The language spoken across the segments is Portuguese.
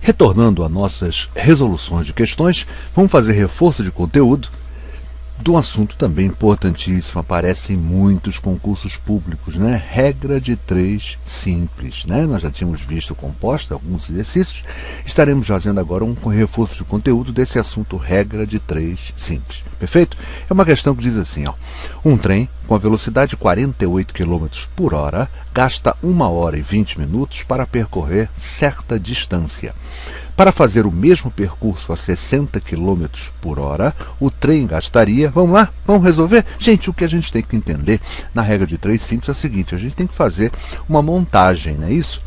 Retornando a nossas resoluções de questões, vamos fazer reforço de conteúdo de um assunto também importantíssimo, aparece em muitos concursos públicos, né? Regra de 3 simples, né? Nós já tínhamos visto composta alguns exercícios, estaremos fazendo agora um reforço de conteúdo desse assunto regra de 3 simples, perfeito? É uma questão que diz assim, ó, um trem com a velocidade de 48 km por hora gasta 1 hora e 20 minutos para percorrer certa distância. Para fazer o mesmo percurso a 60 km por hora, o trem gastaria... Vamos lá? Vamos resolver? Gente, o que a gente tem que entender na regra de 3 simples é o seguinte, a gente tem que fazer uma montagem, não é isso?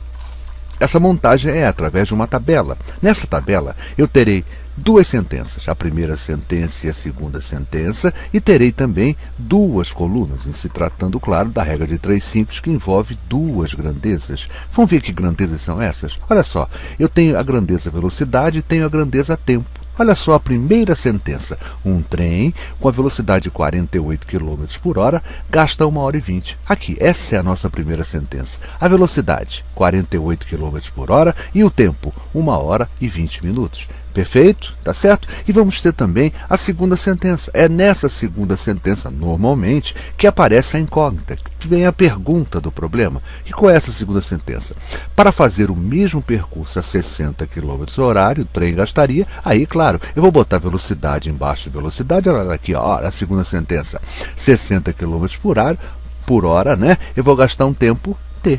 Essa montagem é através de uma tabela. Nessa tabela, eu terei duas sentenças, a primeira sentença e a segunda sentença, e terei também duas colunas, em se tratando, claro, da regra de 3 simples, que envolve duas grandezas. Vamos ver que grandezas são essas? Olha só, eu tenho a grandeza velocidade e tenho a grandeza tempo. Olha só a primeira sentença. Um trem com a velocidade de 48 km por hora gasta 1 hora e 20. Aqui, essa é a nossa primeira sentença. A velocidade, 48 km por hora, e o tempo, 1 hora e 20 minutos. Perfeito? Tá certo? E vamos ter também a segunda sentença. É nessa segunda sentença, normalmente, que aparece a incógnita, que vem a pergunta do problema. E qual é essa segunda sentença? Para fazer o mesmo percurso a 60 km horário, o trem gastaria, aí, claro, eu vou botar velocidade embaixo de velocidade, olha aqui, ó, a segunda sentença, 60 km por hora, né? Eu vou gastar um tempo t.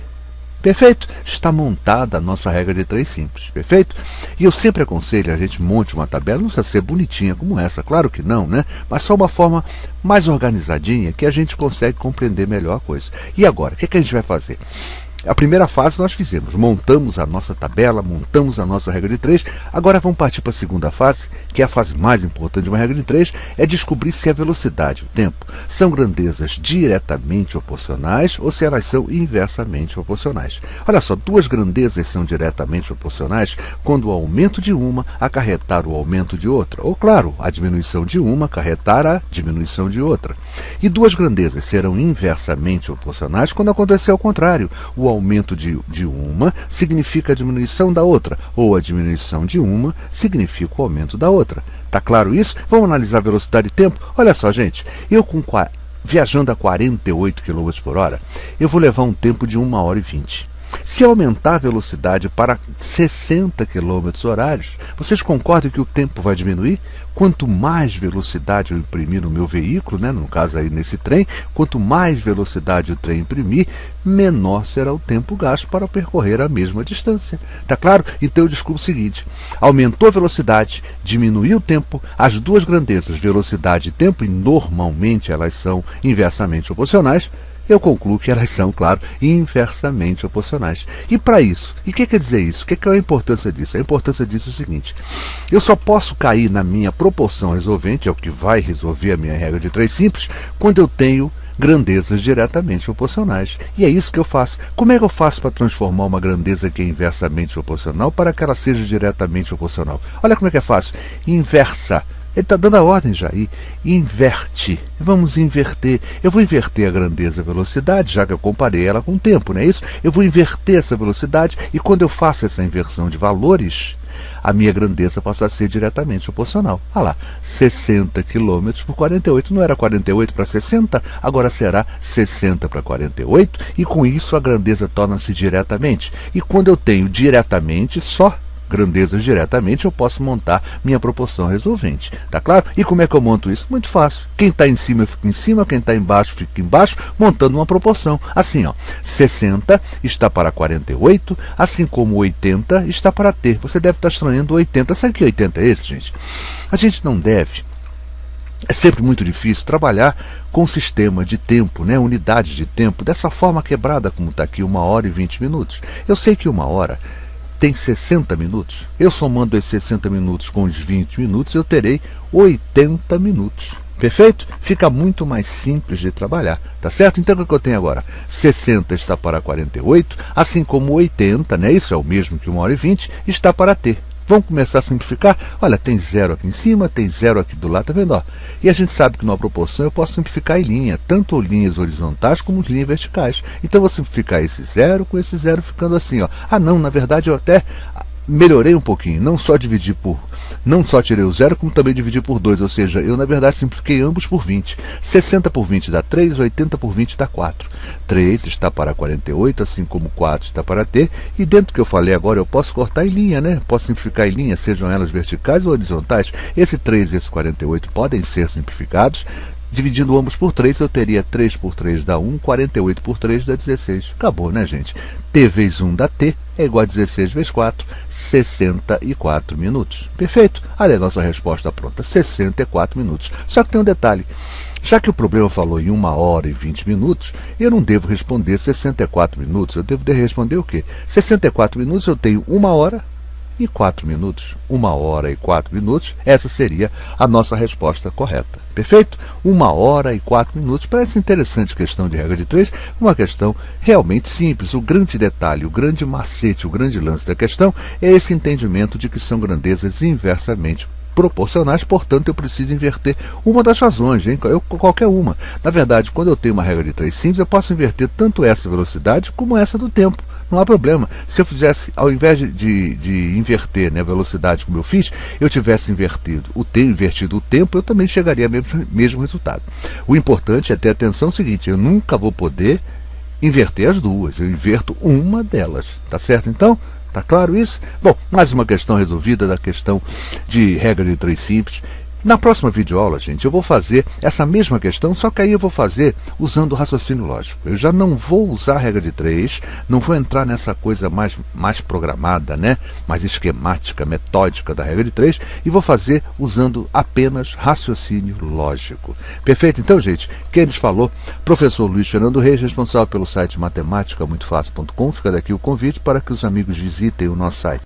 Perfeito? Está montada a nossa regra de 3 simples, perfeito? E eu sempre aconselho a gente monte uma tabela, não precisa ser bonitinha como essa, claro que não, né? Mas só uma forma mais organizadinha que a gente consegue compreender melhor a coisa. E agora, o que a gente vai fazer? A primeira fase nós fizemos, montamos a nossa tabela, montamos a nossa regra de 3, agora vamos partir para a segunda fase, que é a fase mais importante de uma regra de 3, é descobrir se a velocidade e o tempo são grandezas diretamente proporcionais ou se elas são inversamente proporcionais. Olha só, duas grandezas são diretamente proporcionais quando o aumento de uma acarretar o aumento de outra, ou claro, a diminuição de uma acarretar a diminuição de outra. E duas grandezas serão inversamente proporcionais quando acontecer ao contrário, o aumento de uma significa a diminuição da outra, ou a diminuição de uma significa o aumento da outra. Tá claro isso? Vamos analisar a velocidade e tempo? Olha só, gente, eu viajando a 48 km por hora, eu vou levar um tempo de 1 hora e 20. Se aumentar a velocidade para 60 km horários, vocês concordam que o tempo vai diminuir? Quanto mais velocidade eu imprimir no meu veículo, né, no caso aí nesse trem, quanto mais velocidade o trem imprimir, menor será o tempo gasto para percorrer a mesma distância. Tá claro? Então eu descubro o seguinte, aumentou a velocidade, diminuiu o tempo, as duas grandezas, velocidade e tempo, e normalmente elas são inversamente proporcionais, eu concluo que elas são, claro, inversamente proporcionais. E para isso, e o que quer dizer isso? O que é a importância disso? A importância disso é o seguinte, eu só posso cair na minha proporção resolvente, é o que vai resolver a minha regra de 3 simples, quando eu tenho grandezas diretamente proporcionais. E é isso que eu faço. Como é que eu faço para transformar uma grandeza que é inversamente proporcional para que ela seja diretamente proporcional? Olha como é que é fácil. Inversa. Ele está dando a ordem já aí. Inverte. Vamos inverter. Eu vou inverter a grandeza e a velocidade, já que eu comparei ela com o tempo, não é isso? Eu vou inverter essa velocidade e quando eu faço essa inversão de valores, a minha grandeza passa a ser diretamente proporcional. Olha lá, 60 km por 48, não era 48 para 60, agora será 60 para 48, e com isso a grandeza torna-se diretamente. E quando eu tenho diretamente, só grandezas diretamente, eu posso montar minha proporção resolvente. Tá claro? E como é que eu monto isso? Muito fácil. Quem está em cima fica em cima, quem está embaixo fica embaixo, montando uma proporção. Assim, ó, 60 está para 48, assim como 80 está para t. Você deve estar estranhando 80. Sabe que 80 é esse, gente? A gente não deve... É sempre muito difícil trabalhar com sistema de tempo, né? Unidades de tempo, dessa forma quebrada como está aqui, 1 hora e 20 minutos. Eu sei que 1 hora tem 60 minutos. Eu somando esses 60 minutos com os 20 minutos, eu terei 80 minutos. Perfeito? Fica muito mais simples de trabalhar, tá certo? Então o que eu tenho agora? 60 está para 48, assim como 80, né? Isso é o mesmo que 1 hora e 20, está para t. Vamos começar a simplificar? Olha, tem 0 aqui em cima, tem 0 aqui do lado, tá vendo? Ó? E a gente sabe que numa proporção eu posso simplificar em linha, tanto linhas horizontais como linhas verticais. Então eu vou simplificar esse 0 com esse 0 ficando assim, ó. Ah não, na verdade eu até melhorei um pouquinho, não só tirei o zero, como também dividi por 2, ou seja, eu na verdade simplifiquei ambos por 20. 60 por 20 dá 3, 80 por 20 dá 4. 3 está para 48, assim como 4 está para t, e dentro do que eu falei agora eu posso cortar em linha, né? Posso simplificar em linha, sejam elas verticais ou horizontais. Esse 3 e esse 48 podem ser simplificados. Dividindo ambos por 3, eu teria 3 por 3 dá 1, 48 por 3 dá 16. Acabou, né, gente? T vezes 1 dá T, é igual a 16 vezes 4, 64 minutos. Perfeito? Olha a nossa resposta pronta, 64 minutos. Só que tem um detalhe. Já que o problema falou em 1 hora e 20 minutos, eu não devo responder 64 minutos. Eu devo responder o quê? 64 minutos eu tenho 1 hora e 4 minutos. 1 hora e 4 minutos, essa seria a nossa resposta correta. Perfeito? 1 hora e 4 minutos. Parece interessante questão de regra de 3, uma questão realmente simples. O grande detalhe, o grande macete, o grande lance da questão é esse entendimento de que são grandezas inversamente proporcionais, portanto eu preciso inverter uma das razões, hein? Qualquer uma. Na verdade, quando eu tenho uma regra de 3 simples, eu posso inverter tanto essa velocidade como essa do tempo. Não há problema. Se eu fizesse, ao invés de inverter, né, a velocidade como eu fiz, eu tivesse invertido o tempo, eu também chegaria ao mesmo resultado. O importante é ter atenção seguinte, eu nunca vou poder inverter as duas, eu inverto uma delas, tá certo então? Tá claro isso? Bom, mais uma questão resolvida da questão de regra de 3 simples. Na próxima videoaula, gente, eu vou fazer essa mesma questão, só que aí eu vou fazer usando o raciocínio lógico. Eu já não vou usar a regra de 3, não vou entrar nessa coisa mais programada, né? Mais esquemática, metódica da regra de 3, e vou fazer usando apenas raciocínio lógico. Perfeito? Então, gente, quem nos falou? Professor Luiz Fernando Reis, responsável pelo site matemáticamuitofácil.com. Fica daqui o convite para que os amigos visitem o nosso site.